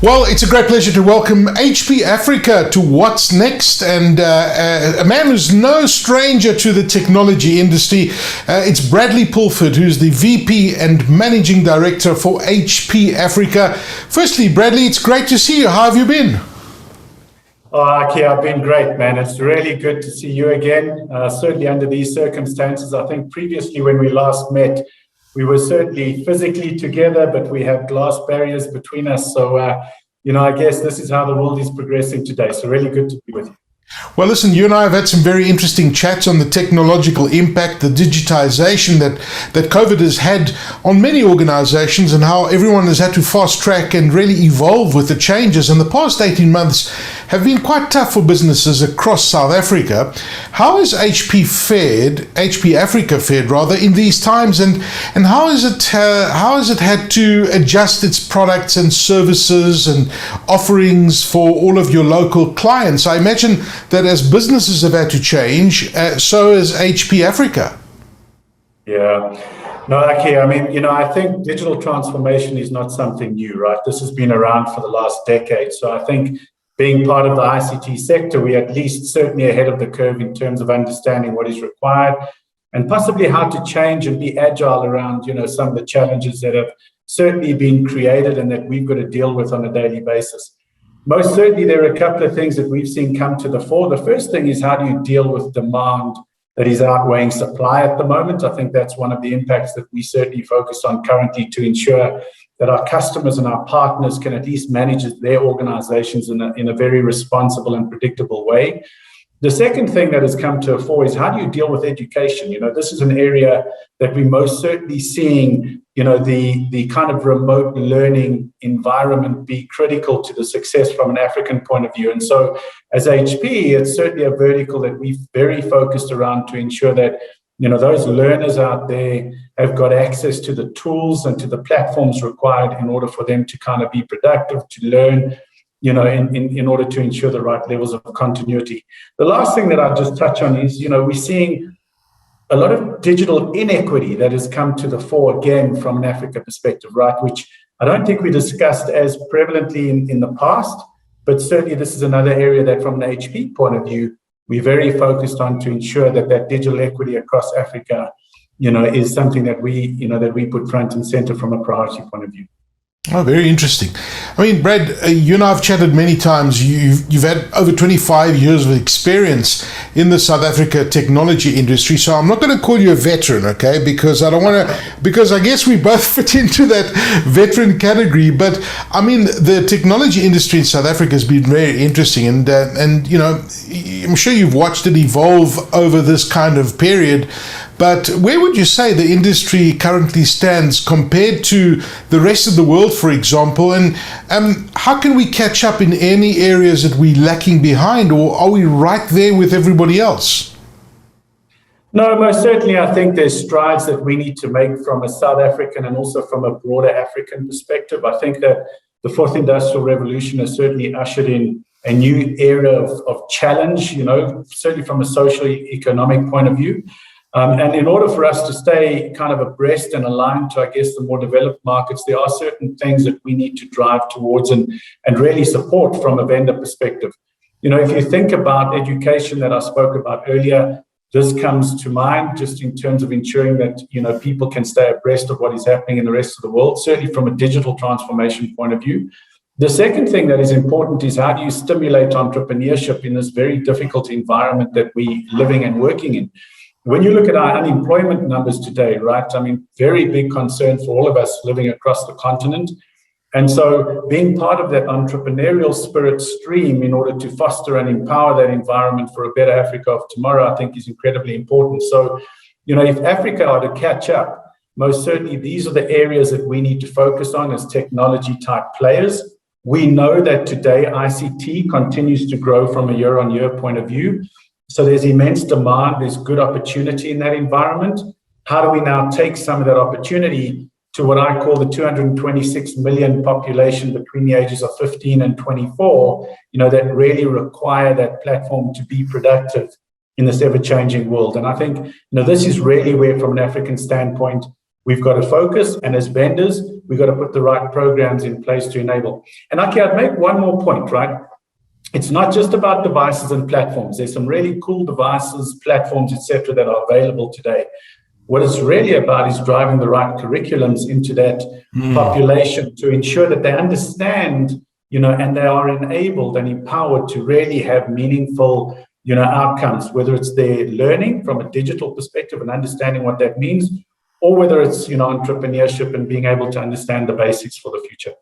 Well, it's a great pleasure to welcome HP Africa to What's Next, and a man who's no stranger to the technology industry. It's Bradley Pulford, who's the VP and Managing Director for HP Africa. Firstly, Bradley, it's great to see you. How have you been? Oh, Aki, I've been great, man. It's really good to see you again. Certainly under these circumstances. I think previously when we last met, we were certainly physically together, but we have glass barriers between us. So, I guess this is how the world is progressing today. So really good to be with you. Well, listen, you and I have had some very interesting chats on the technological impact, the digitization that COVID has had on many organizations, and how everyone has had to fast track and really evolve with the changes. And the past 18 months have been quite tough for businesses across South Africa. How has HP Africa fared rather, in these times, and how has it had to adjust its products and services and offerings for all of your local clients? I imagine that as businesses have had to change, so has HP Africa. Yeah. No, Aki, I think digital transformation is not something new, right? This has been around for the last decade. So I think being part of the ICT sector, we're at least certainly ahead of the curve in terms of understanding what is required and possibly how to change and be agile around, some of the challenges that have certainly been created and that we've got to deal with on a daily basis. Most certainly, there are a couple of things that we've seen come to the fore. The first thing is, how do you deal with demand that is outweighing supply at the moment? I think that's one of the impacts that we certainly focus on currently, to ensure that our customers and our partners can at least manage their organizations in a very responsible and predictable way. The second thing that has come to the fore is, how do you deal with education? This is an area that we're most certainly seeing, the kind of remote learning environment be critical to the success from an African point of view. And so as HP, it's certainly a vertical that we've very focused around to ensure that, those learners out there have got access to the tools and to the platforms required in order for them to kind of be productive, to learn, in order to ensure the right levels of continuity. The last thing that I'll just touch on is, we're seeing a lot of digital inequity that has come to the fore again from an Africa perspective, right? Which I don't think we discussed as prevalently in the past, but certainly this is another area that from an HP point of view, we're very focused on to ensure that digital equity across Africa, is something that we put front and center from a priority point of view. Oh, very interesting. Brad, you and I have chatted many times. You've had over 25 years of experience in the South Africa technology industry. So I'm not going to call you a veteran, okay? Because I guess we both fit into that veteran category. But the technology industry in South Africa has been very interesting, and I'm sure you've watched it evolve over this kind of period. But where would you say the industry currently stands compared to the rest of the world, for example? And how can we catch up in any areas that we're lacking behind, or are we right there with everybody else? No, most certainly I think there's strides that we need to make from a South African and also from a broader African perspective. I think that the fourth industrial revolution has certainly ushered in a new era of challenge, certainly from a social economic point of view. And in order for us to stay kind of abreast and aligned to, I guess, the more developed markets, there are certain things that we need to drive towards and really support from a vendor perspective. If you think about education that I spoke about earlier, this comes to mind just in terms of ensuring that, people can stay abreast of what is happening in the rest of the world, certainly from a digital transformation point of view. The second thing that is important is, how do you stimulate entrepreneurship in this very difficult environment that we're living and working in? When you look at our unemployment numbers today, right, very big concern for all of us living across the continent. And so being part of that entrepreneurial spirit stream in order to foster and empower that environment for a better Africa of tomorrow, I think is incredibly important. So, if Africa are to catch up, most certainly these are the areas that we need to focus on as technology type players. We know that today ICT continues to grow from a year-on-year point of view. So there's immense demand, there's good opportunity in that environment. How do we now take some of that opportunity to what I call the 226 million population between the ages of 15 and 24, that really require that platform to be productive in this ever-changing world? And I think, this is really where, from an African standpoint, we've got to focus, and as vendors, we've got to put the right programs in place to enable. And Aki, I'd make one more point, right? It's not just about devices and platforms. There's some really cool devices, platforms, etc., that are available today. What it's really about is driving the right curriculums into that population to ensure that they understand, and they are enabled and empowered to really have meaningful, outcomes, whether it's their learning from a digital perspective and understanding what that means, or whether it's, entrepreneurship and being able to understand the basics for the future.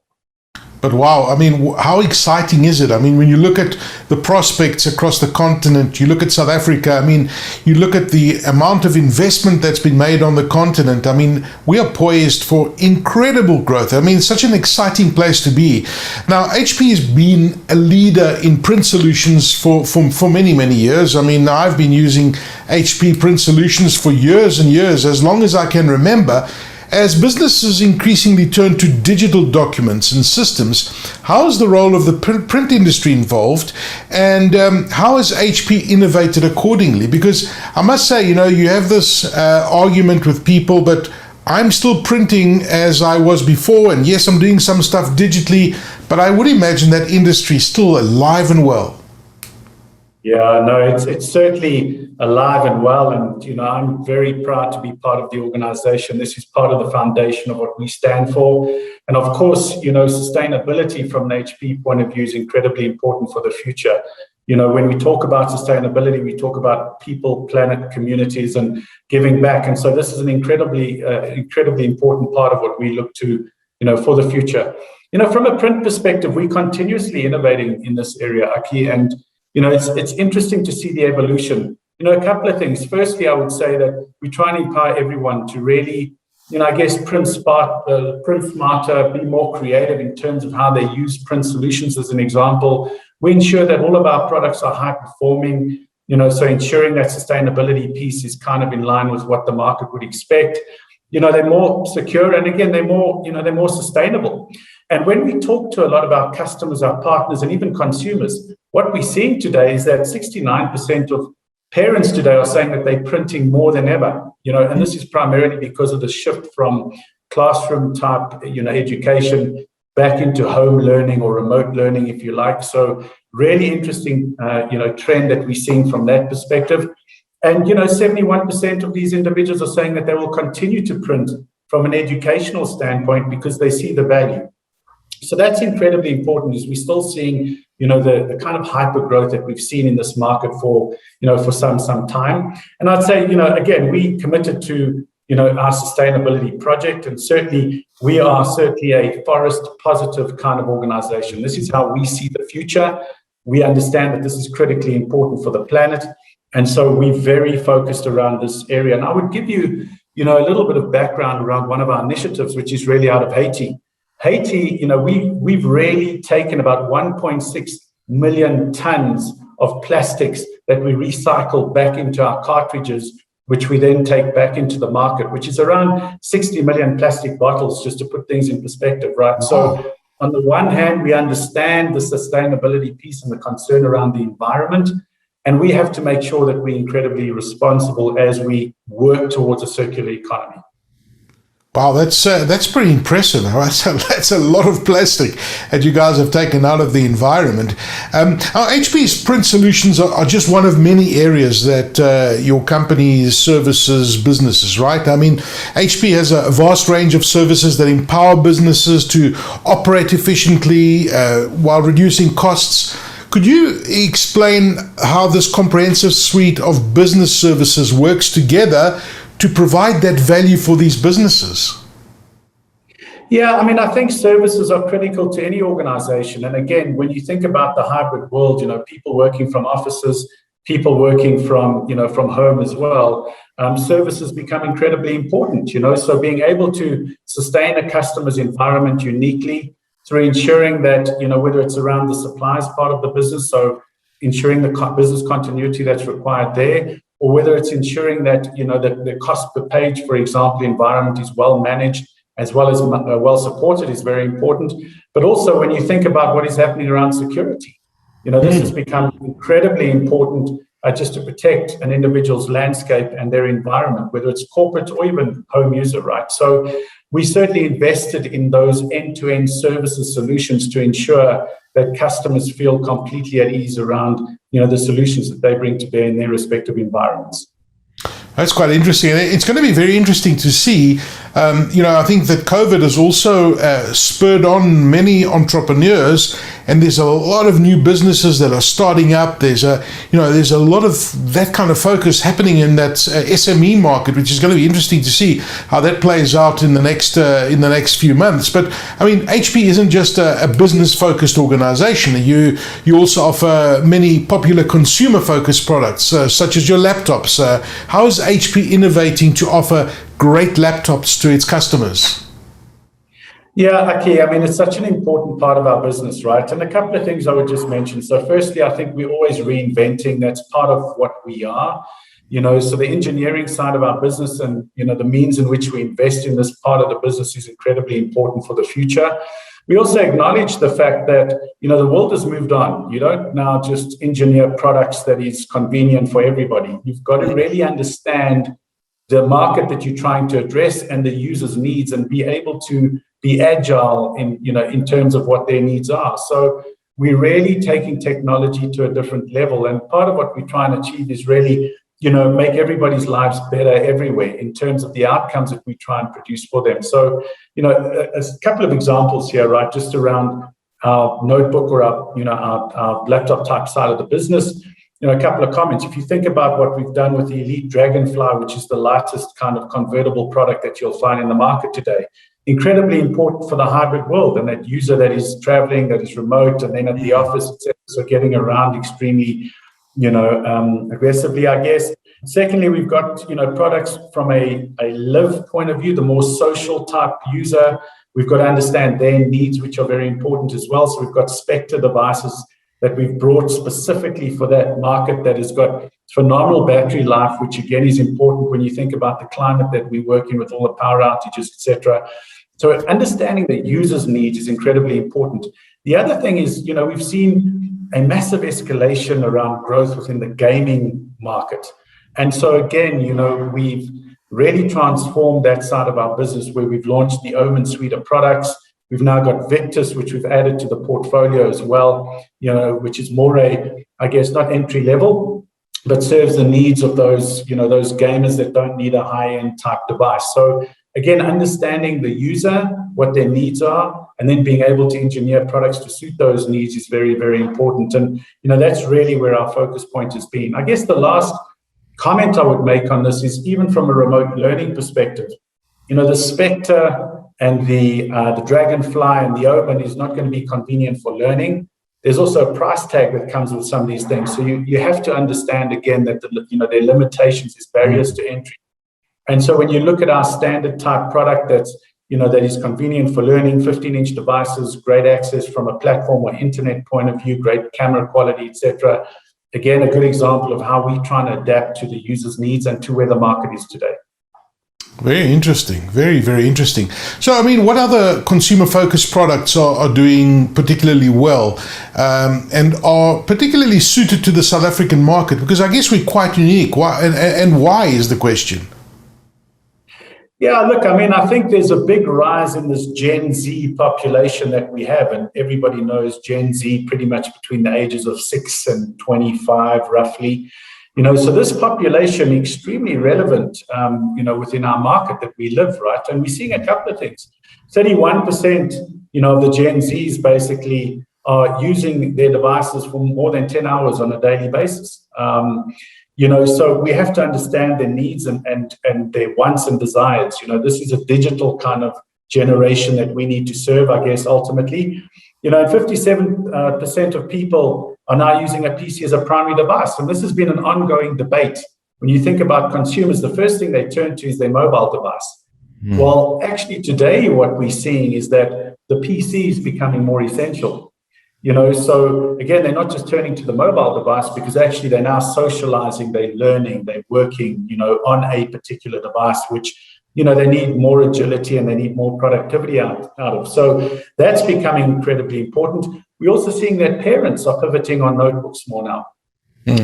But wow, I mean, how exciting is it? I mean, when you look at the prospects across the continent, you look at South Africa, I mean, you look at the amount of investment that's been made on the continent. I mean, we are poised for incredible growth. I mean, such an exciting place to be. Now, HP has been a leader in print solutions for many, many years. I mean, I've been using HP print solutions for years and years, as long as I can remember. As businesses increasingly turn to digital documents and systems, how is the role of the print industry involved, and how has HP innovated accordingly? Because I must say, you have this argument with people, but I'm still printing as I was before, and yes, I'm doing some stuff digitally, but I would imagine that industry is still alive and well. Yeah, no, it's certainly alive and well, and I'm very proud to be part of the organization. This is part of the foundation of what we stand for, and of course, sustainability from an HP point of view is incredibly important for the future. When we talk about sustainability, we talk about people, planet, communities, and giving back, and so this is an incredibly important part of what we look to, for the future. From a print perspective, we're continuously innovating in this area, Aki, and it's interesting to see the evolution. A couple of things. Firstly, I would say that we try and empower everyone to really, print smarter, be more creative in terms of how they use print solutions. As an example, we ensure that all of our products are high performing, so ensuring that sustainability piece is kind of in line with what the market would expect. They're more secure, and again, they're more sustainable. And when we talk to a lot of our customers, our partners, and even consumers, what we're seeing today is that 69% of parents today are saying that they're printing more than ever, and this is primarily because of the shift from classroom type, education back into home learning or remote learning, if you like. So really interesting, trend that we're seeing from that perspective. And, 71% of these individuals are saying that they will continue to print from an educational standpoint because they see the value. So that's incredibly important, is we're still seeing, the kind of hyper growth that we've seen in this market for some time. And I'd say, again, we committed to, our sustainability project, and certainly we are a forest positive kind of organization. This is how we see the future. We understand that this is critically important for the planet. And so we're very focused around this area. And I would give you, a little bit of background around one of our initiatives, which is really out of Haiti. Haiti, we've really taken about 1.6 million tons of plastics that we recycle back into our cartridges, which we then take back into the market, which is around 60 million plastic bottles, just to put things in perspective, right? Wow. So on the one hand, we understand the sustainability piece and the concern around the environment, and we have to make sure that we're incredibly responsible as we work towards a circular economy. Wow, that's pretty impressive. That's a lot of plastic that you guys have taken out of the environment. HP's print solutions are just one of many areas that your company services businesses, right? I mean, HP has a vast range of services that empower businesses to operate efficiently while reducing costs. Could you explain how this comprehensive suite of business services works together to provide that value for these businesses? Yeah, I think services are critical to any organization. And again, when you think about the hybrid world, people working from offices, people working from home as well, services become incredibly important, so being able to sustain a customer's environment uniquely through ensuring that, whether it's around the supplies part of the business, so ensuring the business continuity that's required there, or whether it's ensuring that, that the cost per page, for example, environment is well managed as well as well supported is very important. But also when you think about what is happening around security, this has become incredibly important just to protect an individual's landscape and their environment, whether it's corporate or even home user, right? So we certainly invested in those end-to-end services solutions to ensure that customers feel completely at ease around, the solutions that they bring to bear in their respective environments. That's quite interesting. And it's going to be very interesting to see. I think that COVID has also spurred on many entrepreneurs, and there's a lot of new businesses that are starting up. There's a lot of that kind of focus happening in that SME market, which is going to be interesting to see how that plays out in the next few months. But I mean, HP isn't just a business-focused organization. You also offer many popular consumer-focused products, such as your laptops. How is HP innovating to offer great laptops to its customers? Yeah, Aki, I mean, it's such an important part of our business, right? And a couple of things I would just mention. So firstly, I think we're always reinventing. That's part of what we are. So the engineering side of our business and, the means in which we invest in this part of the business is incredibly important for the future. We also acknowledge the fact that, the world has moved on. You don't now just engineer products that is convenient for everybody. You've got to really understand the market that you're trying to address and the user's needs and be able to be agile in terms of what their needs are. So we're really taking technology to a different level. And part of what we try and achieve is really, make everybody's lives better everywhere in terms of the outcomes that we try and produce for them. So, a couple of examples here, right, just around our notebook or our laptop type side of the business. A couple of comments. If you think about what we've done with the Elite Dragonfly, which is the lightest kind of convertible product that you'll find in the market today, incredibly important for the hybrid world and that user that is traveling, that is remote, and then at the office, etc. So getting around extremely, aggressively, I guess. Secondly, we've got, products from a live point of view, the more social type user. We've got to understand their needs, which are very important as well. So we've got Spectre devices that we've brought specifically for that market that has got phenomenal battery life, which again is important when you think about the climate that we work in with all the power outages, etc. So understanding the user's needs is incredibly important. The other thing is, we've seen a massive escalation around growth within the gaming market. And so again, we've really transformed that side of our business where we've launched the Omen suite of products. We've now got Victus, which we've added to the portfolio as well, which is more not entry level, but serves the needs of those gamers that don't need a high-end type device. So again, understanding the user, what their needs are, and then being able to engineer products to suit those needs is very, very important. And, that's really where our focus point has been. I guess the last comment I would make on this is even from a remote learning perspective, the Spectre and the Dragonfly and the Open is not going to be convenient for learning. There's also a price tag that comes with some of these things. So you have to understand, again, that their limitations is barriers to entry. And so when you look at our standard type product that's, that is convenient for learning, 15-inch devices, great access from a platform or internet point of view, great camera quality, etc. Again, a good example of how we try and adapt to the user's needs and to where the market is today. Very interesting. Very, very interesting. So, I mean, what other consumer-focused products are doing particularly well and are particularly suited to the South African market? Because I guess we're quite unique. Why, and why is the question? Yeah, look, I mean, I think there's a big rise in this Gen Z population that we have, and everybody knows Gen Z pretty much between the ages of 6 and 25, roughly. So this population extremely relevant, within our market that we live, right? And we're seeing a couple of things. 31%, of the Gen Zs basically are using their devices for more than 10 hours on a daily basis. So we have to understand their needs and their wants and desires. This is a digital kind of generation that we need to serve, I guess, ultimately. And 57% of people are now using a PC as a primary device. And this has been an ongoing debate. When you think about consumers, the first thing they turn to is their mobile device. Well, actually today what we're seeing is that the PC is becoming more essential. So again, they're not just turning to the mobile device because actually they're now socializing, they're learning, they're working, on a particular device, which, they need more agility and they need more productivity out of. So that's becoming incredibly important. We're also seeing that parents are pivoting on notebooks more now.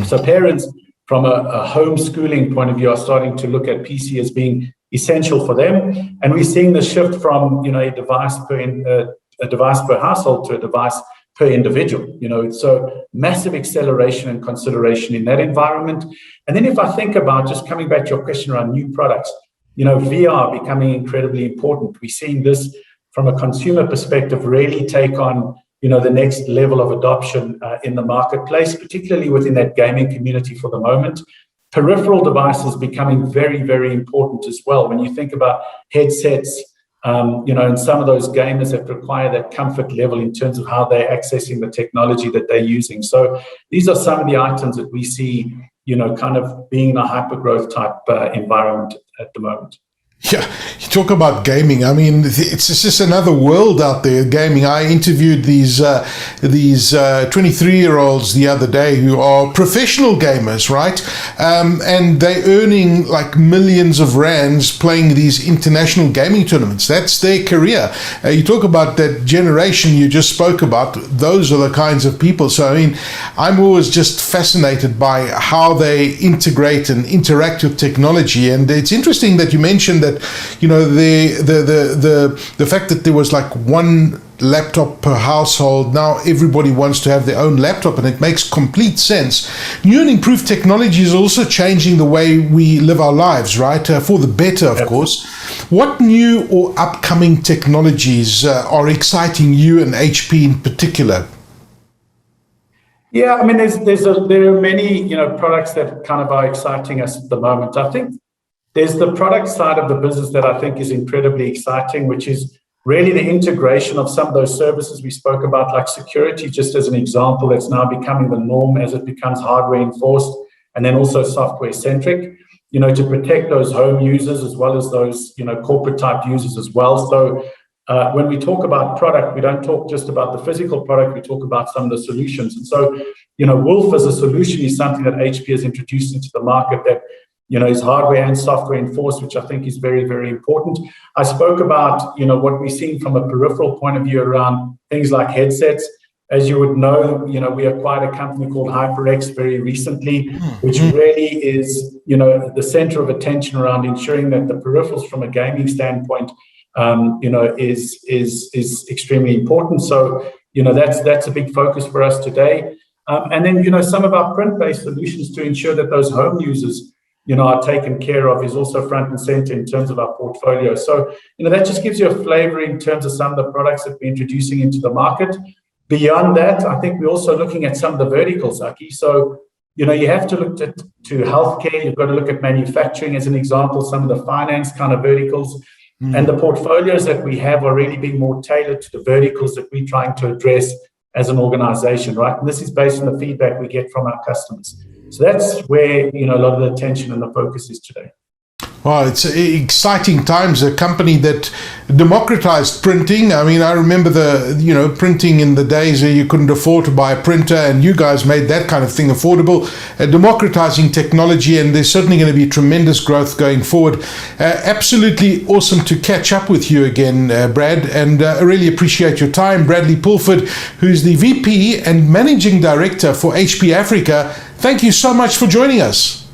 So parents from a homeschooling point of view, are starting to look at PC as being essential for them. And we're seeing the shift from, a device per household to a device per individual, so massive acceleration and consideration in that environment. And then if I think about, just coming back to your question around new products, VR becoming incredibly important. We're seeing this from a consumer perspective really take on, the next level of adoption in the marketplace, particularly within that gaming community for the moment. Peripheral devices becoming very, very important as well. When you think about headsets, and some of those gamers that require that comfort level in terms of how they're accessing the technology that they're using. So these are some of the items that we see, kind of being in a hyper-growth type environment at the moment. Yeah, you talk about gaming. I mean, it's just another world out there, gaming. I interviewed these 23-year-olds the other day who are professional gamers, right? And they're earning like millions of rands playing these international gaming tournaments. That's their career. You talk about that generation you just spoke about. Those are the kinds of people. So, I mean, I'm always just fascinated by how they integrate and interact with technology. And it's interesting that you mentioned that, the fact that there was like one laptop per household. Now everybody wants to have their own laptop, and it makes complete sense. New and improved technology is also changing the way we live our lives, right? For the better, of course. What new or upcoming technologies are exciting you and HP in particular? Yeah, I mean, there are many, products that kind of are exciting us at the moment. I think there's the product side of the business that I think is incredibly exciting, which is really the integration of some of those services we spoke about, like security, just as an example, that's now becoming the norm as it becomes hardware enforced, and then also software centric, to protect those home users as well as those, corporate type users as well. So when we talk about product, we don't talk just about the physical product, we talk about some of the solutions. And so, Wolf as a solution is something that HP has introduced into the market that, is hardware and software enforced, which I think is very, very important. I spoke about, what we're seeing from a peripheral point of view around things like headsets. As you would know, we acquired a company called HyperX very recently, which really is, the center of attention around ensuring that the peripherals from a gaming standpoint, is extremely important. So, that's a big focus for us today. And then, some of our print-based solutions to ensure that those home users, are taken care of is also front and center in terms of our portfolio. So, that just gives you a flavor in terms of some of the products that we're introducing into the market. Beyond that, I think we're also looking at some of the verticals, Aki. So, you have to look to healthcare. You've got to look at manufacturing as an example, some of the finance kind of verticals. And the portfolios that we have are really being more tailored to the verticals that we're trying to address as an organization, right? And this is based on the feedback we get from our customers. So that's where, a lot of the attention and the focus is today. Well, it's exciting times. A company that democratized printing. I mean, I remember printing in the days where you couldn't afford to buy a printer, and you guys made that kind of thing affordable. Democratizing technology, and there's certainly going to be tremendous growth going forward. Absolutely awesome to catch up with you again, Brad, and I really appreciate your time. Bradley Pulford, who's the VP and Managing Director for HP Africa. Thank you so much for joining us.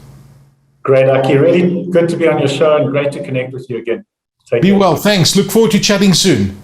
Great, Aki. Really good to be on your show and great to connect with you again. Be well. Thanks. Look forward to chatting soon.